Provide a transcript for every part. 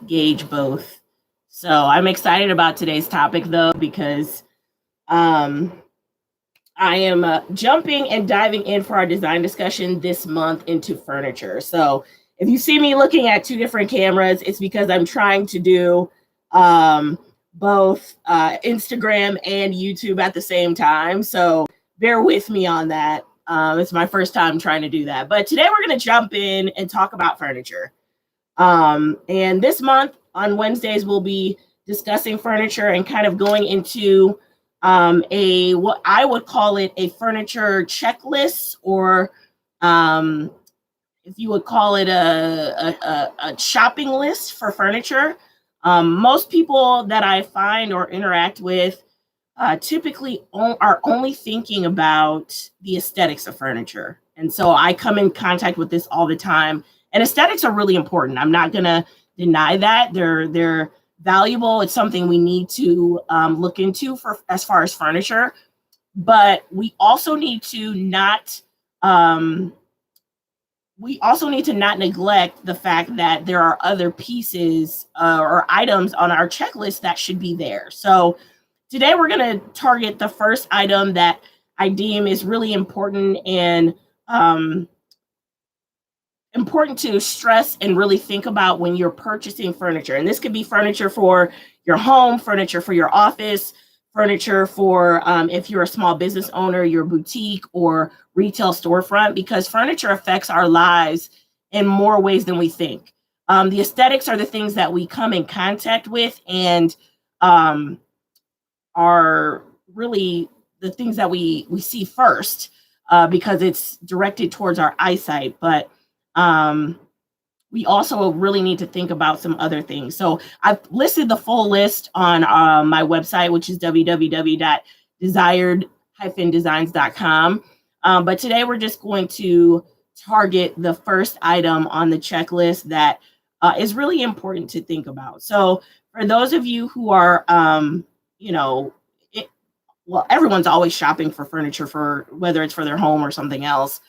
gauge both. So I'm excited about today's topic though, because um, I am jumping and diving in for our design discussion this month into furniture. So if you see me looking at two different cameras, it's because I'm trying to do um, both Instagram and YouTube at the same time. So bear with me on that. It's my first time trying to do that. But today we're going to jump in and talk about furniture. And this month on Wednesdays, we'll be discussing furniture and kind of going into a what I would call it a furniture checklist, or if you would call it a shopping list for furniture. Most people that I find or interact with typically are only thinking about the aesthetics of furniture. And so I come in contact with this all the time. And aesthetics are really important. I'm not going to deny that. They're valuable. It's something we need to look into for as far as furniture. But we also need to not neglect the fact that there are other pieces or items on our checklist that should be there. So today we're going to target the first item that I deem is really important and important to stress and really think about when you're purchasing furniture. And this could be furniture for your home, furniture for your office, furniture for if you're a small business owner, your boutique or retail storefront, because furniture affects our lives in more ways than we think. The aesthetics are the things that we come in contact with and are really the things that we see first because it's directed towards our eyesight. But we also really need to think about some other things. So I've listed the full list on my website, which is www.desired-designs.com. But today we're just going to target the first item on the checklist that is really important to think about. So for those of you who are, everyone's always shopping for furniture, for whether it's for their home or something else.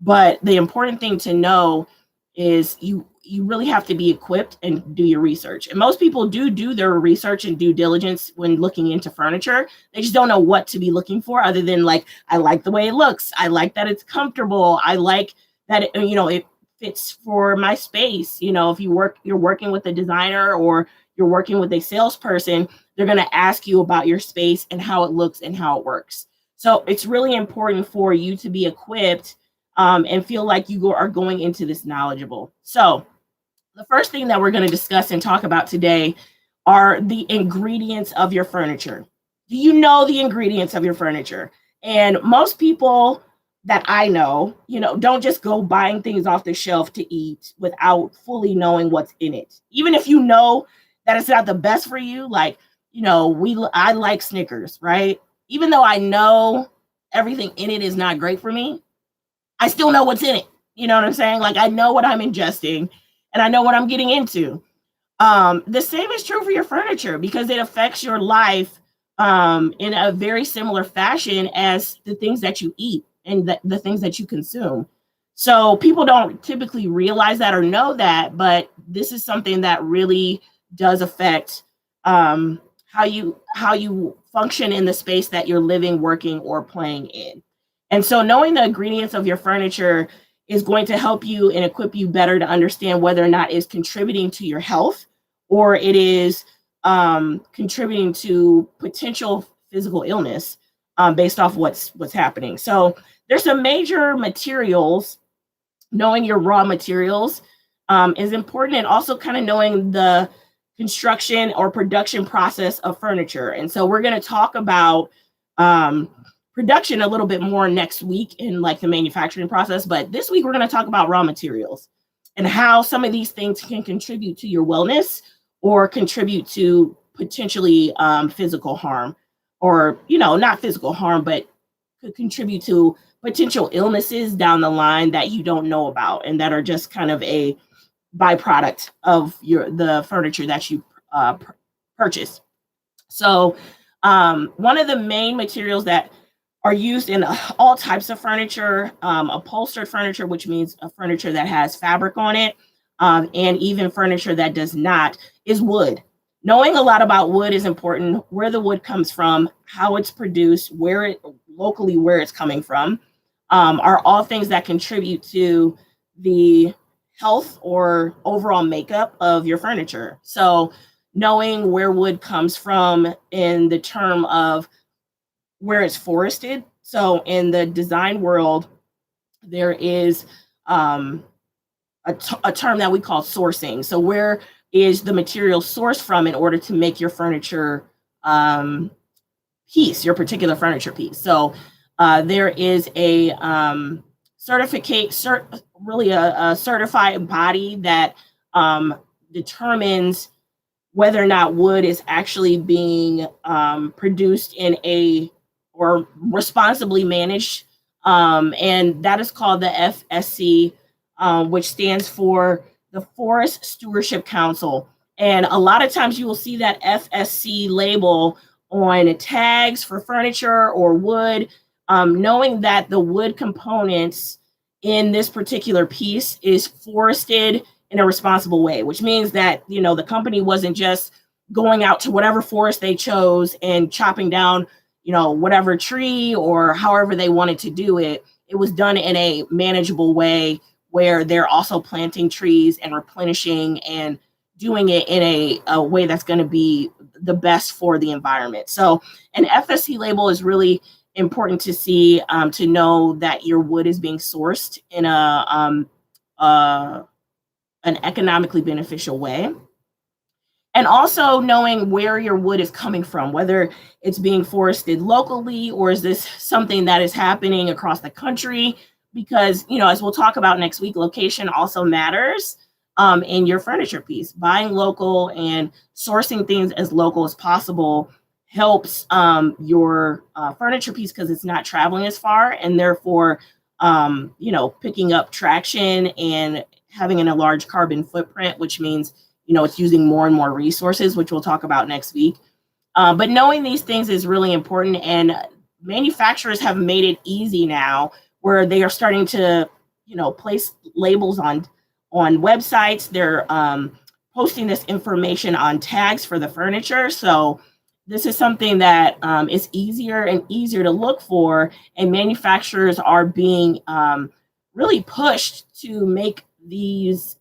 But the important thing to know is you really have to be equipped and do your research. And most people do their research and due diligence when looking into furniture. They just don't know what to be looking for, other than like, I like the way it looks. I like that it's comfortable. I like that it fits for my space. If you're working with a designer or you're working with a salesperson, they're going to ask you about your space and how it looks and how it works. So it's really important for you to be equipped and feel like you are going into this knowledgeable. So the first thing that we're going to discuss and talk about today are the ingredients of your furniture. Do you know the ingredients of your furniture? And most people that I know, don't just go buying things off the shelf to eat without fully knowing what's in it. Even if you know that it's not the best for you, like, I like Snickers, right? Even though I know everything in it is not great for me, I still know what's in it. You know what I'm saying? Like, I know what I'm ingesting and I know what I'm getting into. The same is true for your furniture, because it affects your life in a very similar fashion as the things that you eat and the things that you consume. So people don't typically realize that or know that, but this is something that really does affect how you function in the space that you're living, working, or playing in. And so knowing the ingredients of your furniture is going to help you and equip you better to understand whether or not it's contributing to your health or it is contributing to potential physical illness based off what's happening. So there's some major materials. Knowing your raw materials is important, and also kind of knowing the construction or production process of furniture. And so we're going to talk about production a little bit more next week in like the manufacturing process. But this week, we're going to talk about raw materials and how some of these things can contribute to your wellness or contribute to potentially physical harm, or, not physical harm, but could contribute to potential illnesses down the line that you don't know about and that are just kind of a byproduct of the furniture that you purchase. So one of the main materials that are used in all types of furniture, upholstered furniture, which means a furniture that has fabric on it, and even furniture that does not, is wood. Knowing a lot about wood is important. Where the wood comes from, how it's produced, where it locally where it's coming from, are all things that contribute to the health or overall makeup of your furniture. So knowing where wood comes from in the term of where it's forested. So in the design world, there is um, a term that we call sourcing. So where is the material sourced from in order to make your furniture piece, your particular furniture piece? So there is a really a certified body that determines whether or not wood is actually being produced in a or responsibly managed, and that is called the FSC, which stands for the Forest Stewardship Council. And a lot of times you will see that FSC label on tags for furniture or wood, knowing that the wood components in this particular piece is forested in a responsible way, which means that, you know, the company wasn't just going out to whatever forest they chose and chopping down, you know, whatever tree or however they wanted to do it. It was done in a manageable way where they're also planting trees and replenishing and doing it in a way that's going to be the best for the environment. So an FSC label is really important to see, to know that your wood is being sourced in an economically beneficial way. And also knowing where your wood is coming from, whether it's being forested locally or is this something that is happening across the country? Because, you know, as we'll talk about next week, location also matters in your furniture piece. Buying local and sourcing things as local as possible helps your furniture piece because it's not traveling as far, and therefore, you know, picking up traction and having a large carbon footprint, which means, you know, it's using more and more resources, which we'll talk about next week. But knowing these things is really important, and manufacturers have made it easy now where they are starting to, you know, place labels on websites. They're posting this information on tags for the furniture. So this is something that is easier and easier to look for, and manufacturers are being really pushed to make these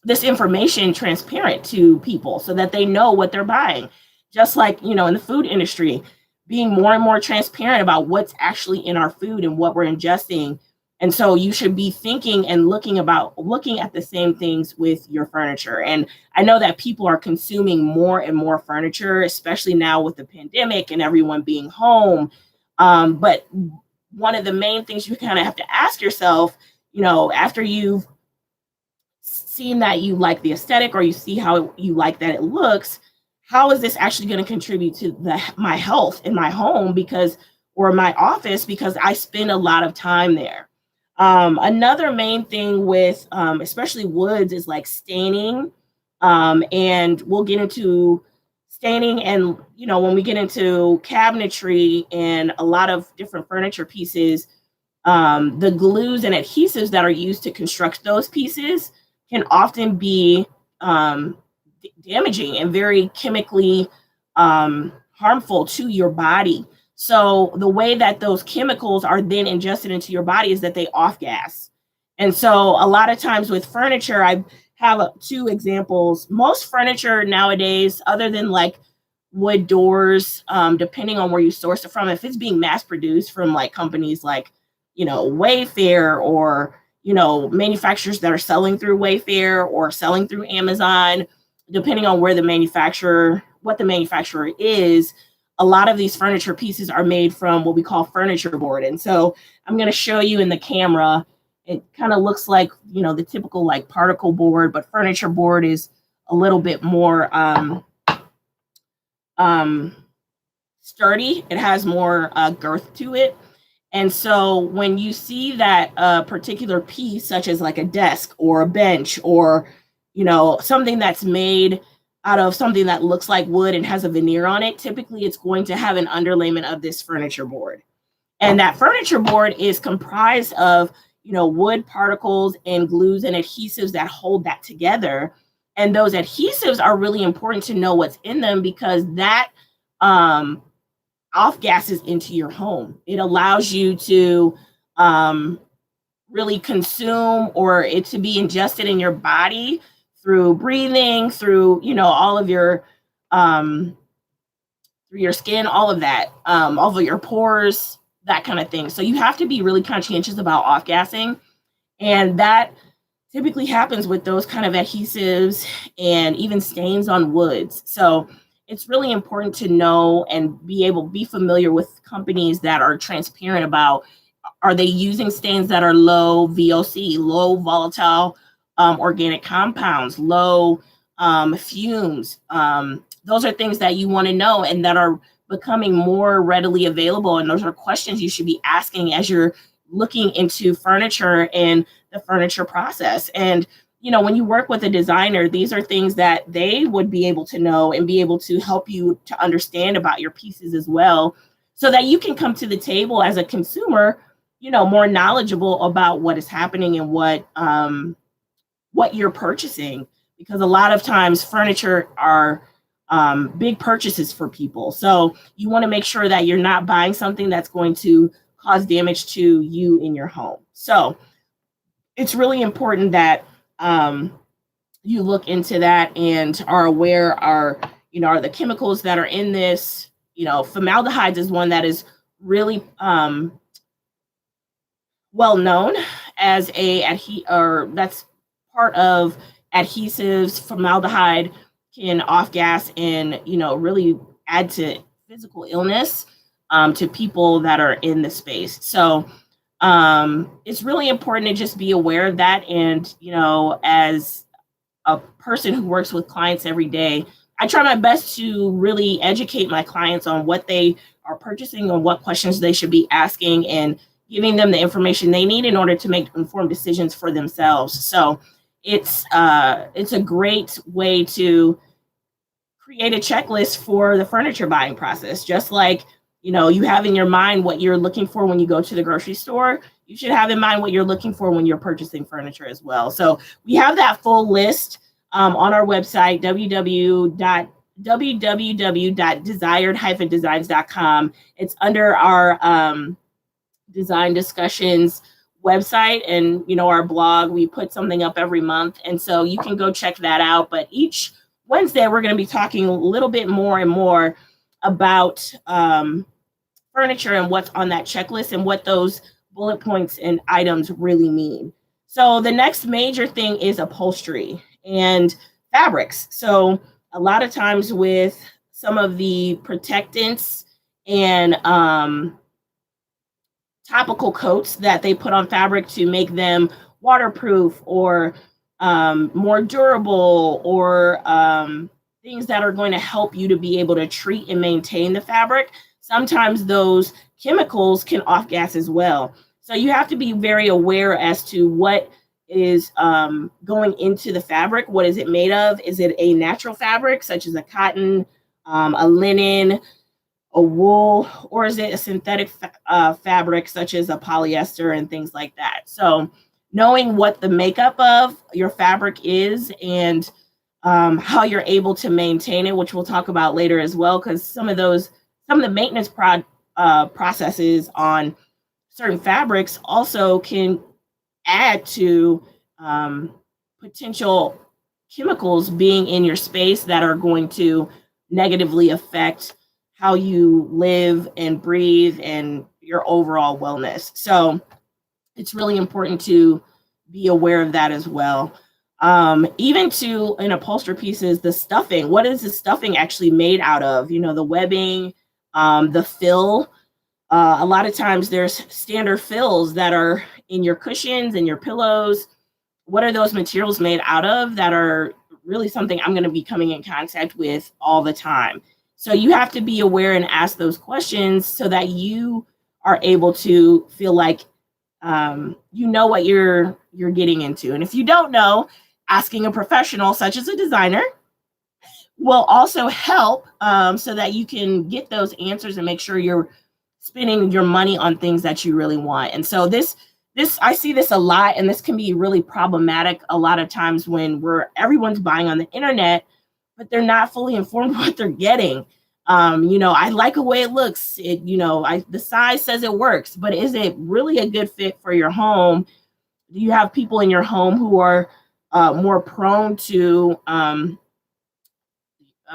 this information transparent to people so that they know what they're buying. Just like, you know, in the food industry, being more and more transparent about what's actually in our food and what we're ingesting. And so you should be thinking and looking at the same things with your furniture. And I know that people are consuming more and more furniture, especially now with the pandemic and everyone being home. But one of the main things you kind of have to ask yourself, you know, after you've seen that you like the aesthetic or you see how you like that it looks, how is this actually going to contribute to my health in my home or my office, because I spend a lot of time there. Another main thing with especially woods is like staining, and we'll get into staining, and you know, when we get into cabinetry and a lot of different furniture pieces, the glues and adhesives that are used to construct those pieces can often be damaging and very chemically harmful to your body. So the way that those chemicals are then ingested into your body is that they off gas. And so a lot of times with furniture, I have two examples. Most furniture nowadays, other than like wood doors, depending on where you source it from, if it's being mass produced from like companies like, you know, Wayfair, or, you know, manufacturers that are selling through Wayfair or selling through Amazon, depending on what the manufacturer is, a lot of these furniture pieces are made from what we call furniture board. And so I'm going to show you in the camera, it kind of looks like, you know, the typical like particle board, but furniture board is a little bit more sturdy. It has more girth to it. And so when you see that a particular piece, such as like a desk or a bench, or, you know, something that's made out of something that looks like wood and has a veneer on it, typically it's going to have an underlayment of this furniture board. And that furniture board is comprised of, wood particles and glues and adhesives that hold that together. And those adhesives are really important to know what's in them, because that off gases into your home. It allows you to really consume, or it to be ingested in your body through breathing, through all of your through your skin, all of that, all of your pores, that kind of thing. So you have to be really conscientious about off gassing, and that typically happens with those kind of adhesives and even stains on woods. So it's really important to know and be familiar with companies that are transparent about, are they using stains that are low VOC, low volatile organic compounds, low fumes. Those are things that you want to know and that are becoming more readily available. And those are questions you should be asking as you're looking into furniture and the furniture process. And, when you work with a designer, these are things that they would be able to know and be able to help you to understand about your pieces as well, so that you can come to the table as a consumer, more knowledgeable about what is happening and what you're purchasing. Because a lot of times furniture are big purchases for people. So you want to make sure that you're not buying something that's going to cause damage to you in your home. So it's really important that you look into that and are aware are the chemicals that are in this. Formaldehyde is one that is really well known as that's part of adhesives. Formaldehyde can off gas and really add to physical illness to people that are in the space. So it's really important to just be aware of that. And as a person who works with clients every day, I try my best to really educate my clients on what they are purchasing and what questions they should be asking, and giving them the information they need in order to make informed decisions for themselves. So it's a great way to create a checklist for the furniture buying process. Just like, you have in your mind what you're looking for when you go to the grocery store, you should have in mind what you're looking for when you're purchasing furniture as well. So we have that full list on our website, www.desired-designs.com. It's under our design discussions website, and our blog. We put something up every month, and so you can go check that out. But each Wednesday we're going to be talking a little bit more and more about furniture and what's on that checklist and what those bullet points and items really mean. So the next major thing is upholstery and fabrics. So a lot of times with some of the protectants and topical coats that they put on fabric to make them waterproof or more durable, or things that are going to help you to be able to treat and maintain the fabric, sometimes those chemicals can off gas as well. So you have to be very aware as to what is going into the fabric. What is it made of? Is it a natural fabric, such as a cotton, a linen, a wool, or is it a synthetic fabric, such as a polyester and things like that? So knowing what the makeup of your fabric is, and how you're able to maintain it, which we'll talk about later as well, because some of the maintenance processes on certain fabrics also can add to potential chemicals being in your space that are going to negatively affect how you live and breathe and your overall wellness. So it's really important to be aware of that as well. Even to in upholstery pieces, the stuffing. What is the stuffing actually made out of? The webbing, the fill. A lot of times there's standard fills that are in your cushions and your pillows. What are those materials made out of that are really something I'm going to be coming in contact with all the time? So you have to be aware and ask those questions so that you are able to feel like you know what you're getting into. And if you don't know, asking a professional such as a designer will also help, so that you can get those answers and make sure you're spending your money on things that you really want. And so this I see this a lot, and this can be really problematic a lot of times when everyone's buying on the internet, but they're not fully informed what they're getting. I like the way it looks. The size says it works, but is it really a good fit for your home? Do you have people in your home who are more prone to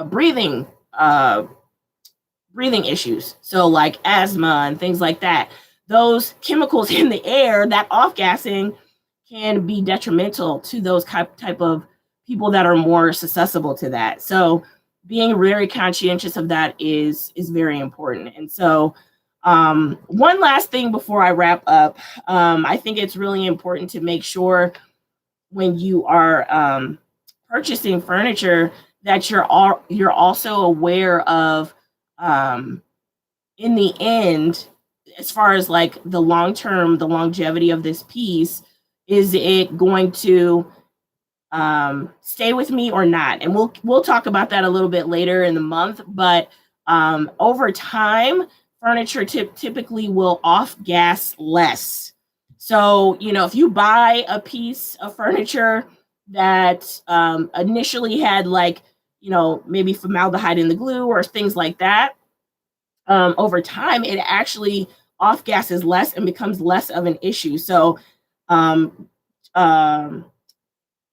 breathing issues? So like asthma and things like that. Those chemicals in the air, that off-gassing, can be detrimental to those type of people that are more susceptible to that. So being very conscientious of that is very important. And so one last thing before I wrap up, I think it's really important to make sure when you are purchasing furniture that you're also aware of, in the end, as far as like the longevity of this piece, is it going to stay with me or not? And we'll talk about that a little bit later in the month. But over time, furniture typically will off gas less. So if you buy a piece of furniture that initially had like maybe formaldehyde in the glue or things like that, over time it actually off gases less and becomes less of an issue. So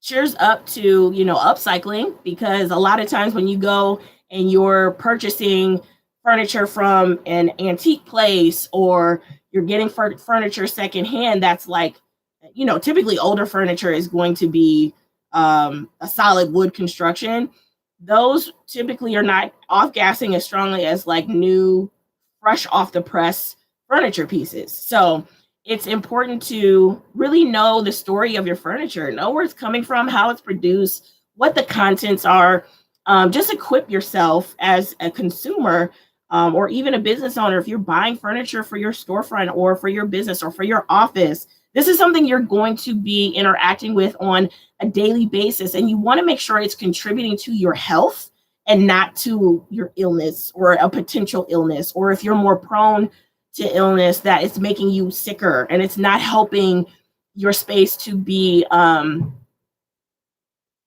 cheers up to upcycling, because a lot of times when you go and you're purchasing furniture from an antique place, or you're getting furniture secondhand, that's like typically older furniture is going to be a solid wood construction. Those typically are not off gassing as strongly as like new, fresh off the press furniture pieces. So it's important to really know the story of your furniture, know where it's coming from, how it's produced, what the contents are. Just equip yourself as a consumer, or even a business owner. If you're buying furniture for your storefront or for your business or for your office, this is something you're going to be interacting with on a daily basis, and you want to make sure it's contributing to your health and not to your illness or a potential illness, or if you're more prone to illness, that it's making you sicker and it's not helping your space to be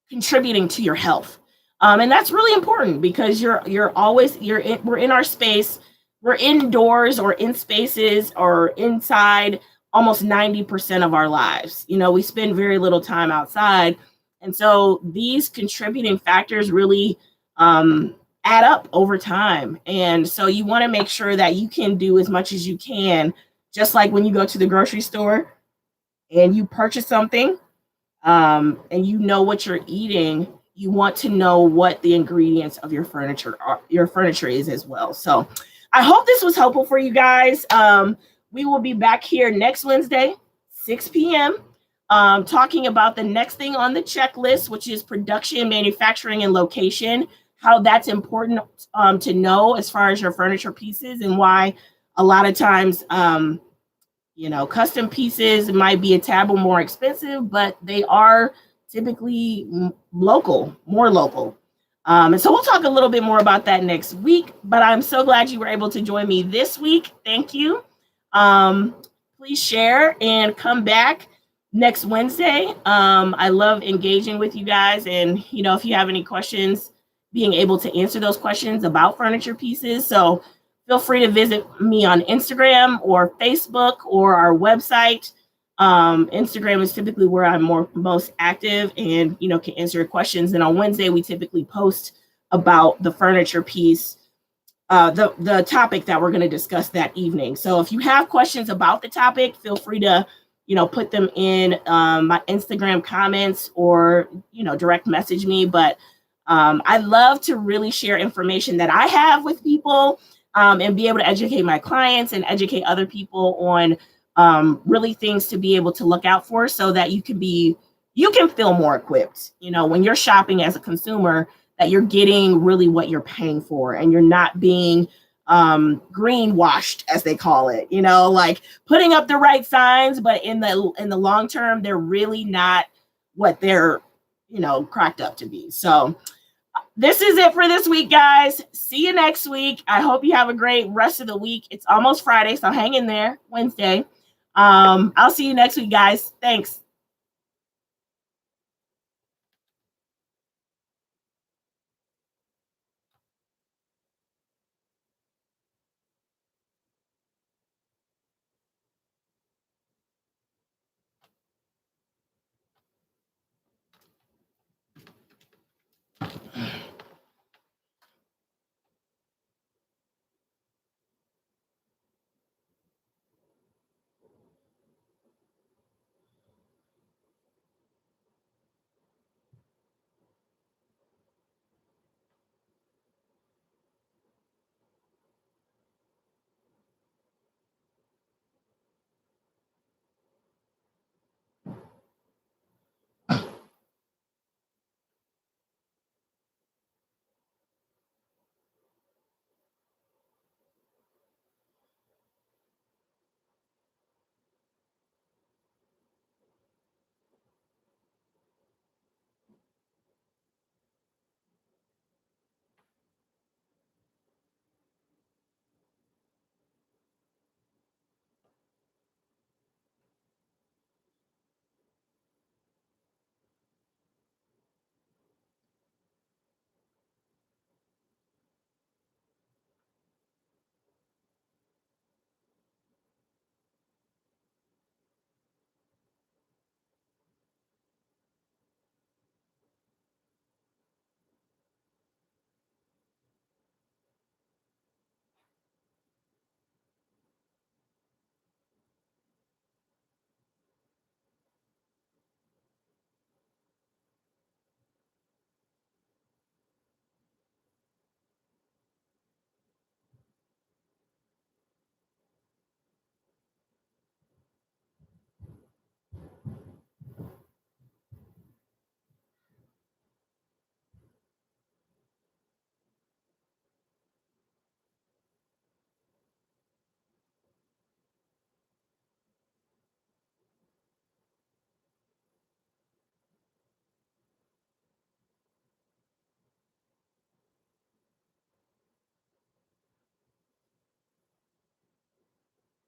contributing to your health. And that's really important, because we're in our space, we're indoors or in spaces or inside almost 90% of our lives. We spend very little time outside. And so these contributing factors really add up over time. And so you want to make sure that you can do as much as you can, just like when you go to the grocery store and you purchase something, and you know what you're eating, you want to know what the ingredients of your furniture is as well. So I hope this was helpful for you guys. We will be back here next Wednesday, 6 p.m., talking about the next thing on the checklist, which is production, manufacturing, and location, how that's important to know as far as your furniture pieces, and why a lot of times, custom pieces might be a tad more expensive, but they are typically more local. And so we'll talk a little bit more about that next week, but I'm so glad you were able to join me this week. Thank you. Please share and come back next Wednesday. I love engaging with you guys. And, if you have any questions, being able to answer those questions about furniture pieces. So feel free to visit me on Instagram or Facebook or our website. Instagram is typically where I'm most active and, can answer your questions. And on Wednesday, we typically post about the furniture piece, the topic that we're going to discuss that evening. So if you have questions about the topic, feel free to, put them in my Instagram comments, or, direct message me. But I love to really share information that I have with people, and be able to educate my clients and educate other people on really things to be able to look out for, so that you can feel more equipped, when you're shopping as a consumer, that you're getting really what you're paying for, and you're not being greenwashed, as they call it, like putting up the right signs, but in the long term, they're really not what they're, cracked up to be. So this is it for this week, guys. See you next week. I hope you have a great rest of the week. It's almost Friday, so hang in there. Wednesday. I'll see you next week, guys. Thanks.